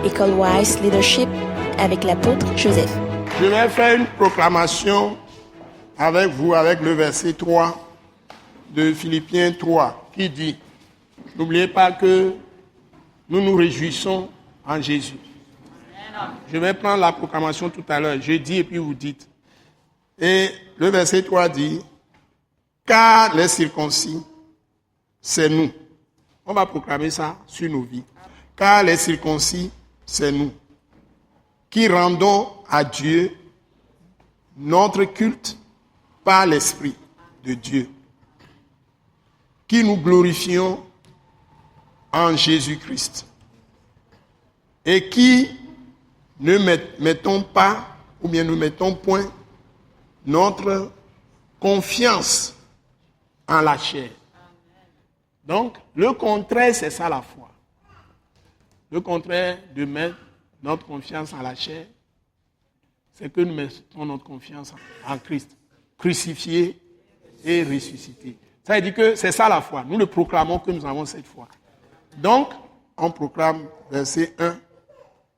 École Wise Leadership avec l'apôtre Joseph. Je vais faire une proclamation avec vous, avec le verset 3 de Philippiens 3, qui dit, n'oubliez pas que nous nous réjouissons en Jésus. Je vais prendre la proclamation tout à l'heure, je dis et puis vous dites. Et le verset 3 dit, car les circoncis, c'est nous. On va proclamer ça sur nos vies. Car les circoncis, c'est nous, qui rendons à Dieu notre culte par l'Esprit de Dieu, qui nous glorifions en Jésus-Christ et qui ne mettons pas, ou bien ne mettons point notre confiance en la chair. Donc, le contraire, c'est ça la foi. Le contraire de mettre notre confiance en la chair, c'est que nous mettons notre confiance en Christ, crucifié et ressuscité. Ça veut dire que c'est ça la foi. Nous le proclamons que nous avons cette foi. Donc, on proclame verset 1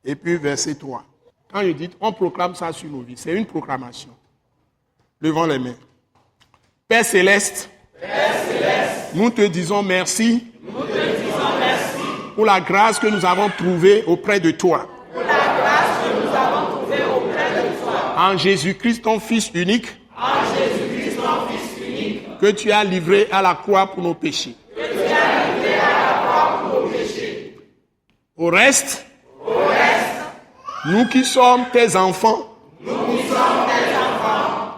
et puis verset 3. Quand je dis, on proclame ça sur nos vies. C'est une proclamation. Levons les mains. Père céleste, nous te disons merci, pour la grâce que nous avons trouvée auprès de toi. En Jésus-Christ, ton Fils unique, que tu as livré à la croix pour nos péchés. Au reste, nous qui sommes tes enfants,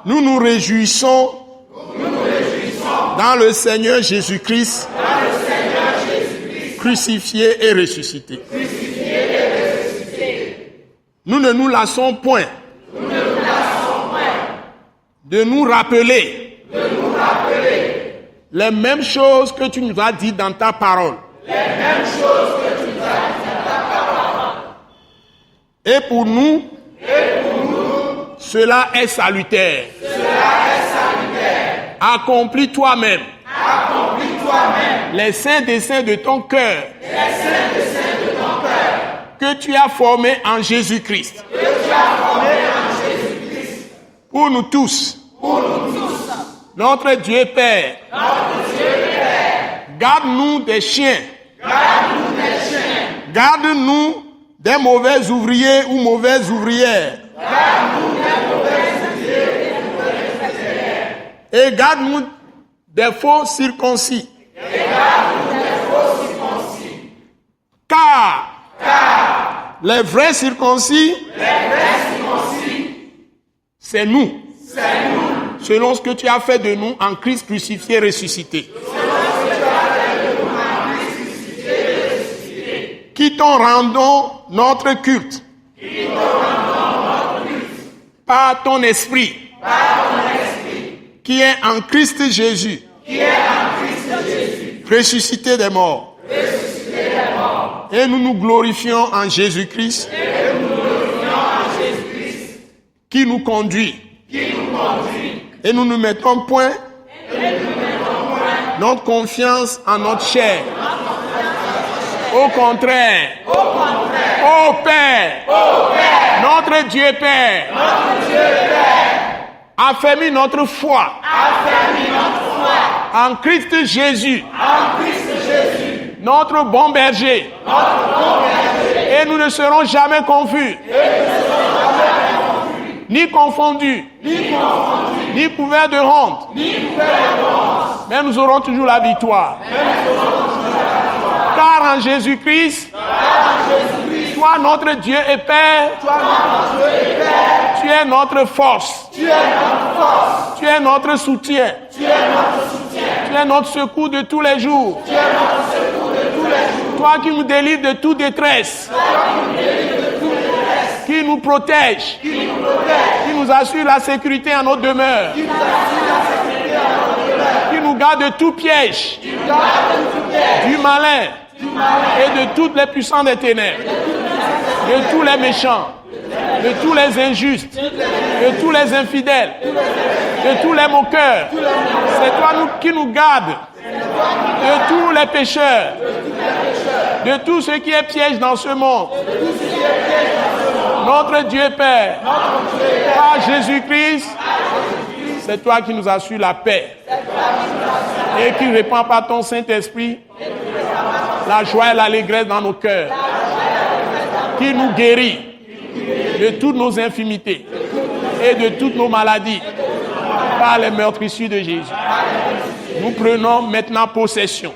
nous nous réjouissons dans le Seigneur Jésus-Christ, crucifié et ressuscité. Nous ne nous lassons point de nous rappeler les mêmes choses que tu nous as dites dans ta parole. Et pour nous, cela est salutaire. Accomplis toi-même les saints desseins de ton cœur que tu as formés en Jésus-Christ. Pour nous tous, notre Dieu Père, garde-nous des chiens, garde-nous des mauvais ouvriers ou mauvaises ouvrières, et garde-nous des faux circoncis. Car les vrais circoncis, c'est nous. Selon ce que tu as fait de nous en Christ crucifié et ressuscité. Qui t'en rendons notre culte. Par ton esprit. Qui est en Christ Jésus. Ressuscité des morts. Et nous nous glorifions en Jésus-Christ. Qui nous conduit. Et nous ne mettons point notre confiance en notre chair. Au contraire, ô Père, notre Dieu Père, affermis notre foi en Christ Jésus, notre bon berger, et nous ne serons jamais confus, ni confondus, ni couverts de honte, mais nous aurons toujours la victoire. Car en Jésus-Christ, toi notre Dieu et Père, tu es notre force, tu es notre soutien, tu es notre secours de tous les jours, toi qui nous délivres de toute détresse, qui nous protège, qui nous assure la sécurité en notre demeure, qui nous garde de tout piège, du malin et de toutes les puissances des ténèbres, de tous les méchants, de tous les injustes, de tous les infidèles, de tous les moqueurs. C'est toi qui nous gardes de tous les pécheurs, de tout ce qui est piège dans ce monde. Notre Dieu Père, par Jésus-Christ, c'est toi qui nous assures la paix et qui répand par ton Saint-Esprit la joie et l'allégresse dans nos cœurs, qui nous guérit de toutes nos infimités et de toutes nos maladies par les meurtrissures de Jésus. Nous prenons maintenant possession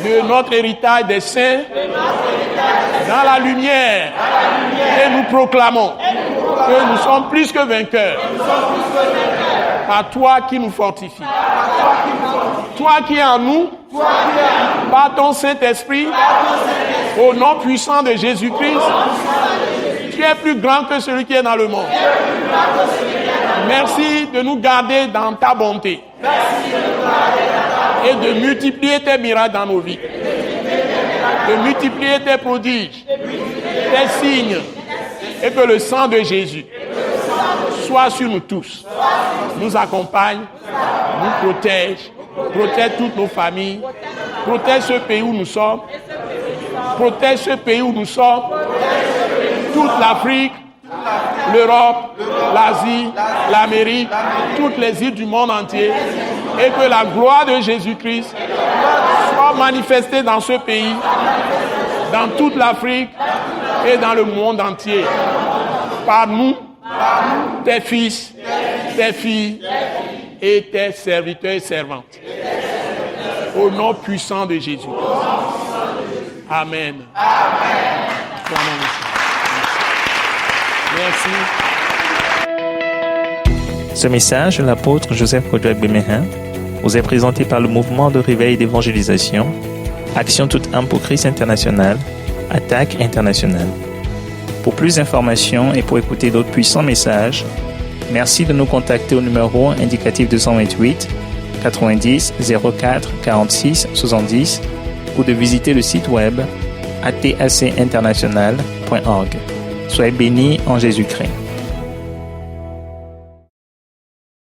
de notre héritage des saints dans la lumière et nous proclamons que nous sommes plus que vainqueurs par toi qui nous fortifie. Toi qui es en nous, par ton Saint-Esprit, au nom puissant de Jésus-Christ, tu es plus grand que celui qui est dans le monde. Merci de nous garder dans ta bonté et de multiplier tes miracles dans nos vies, de multiplier tes prodiges, tes signes, et que le sang de Jésus soit sur nous tous, nous accompagne, nous protège toutes nos familles, protège ce pays où nous sommes, toute l'Afrique, l'Europe, l'Asie, l'Amérique, toutes les îles du monde entier, et que la gloire de Jésus-Christ soit manifestée dans ce pays, dans toute l'Afrique et dans le monde entier, par nous, tes fils, tes filles et tes serviteurs et servantes. Au nom puissant de Jésus. Amen. Merci. Ce message de l'apôtre Joseph Kodouak Bemehin vous est présenté par le mouvement de réveil et d'évangélisation, Action toute âme pour Christ international, Attaque internationale. Pour plus d'informations et pour écouter d'autres puissants messages, merci de nous contacter au numéro indicatif 228 90 04 46 70 ou de visiter le site web atacinternational.org. Soyez bénis en Jésus-Christ.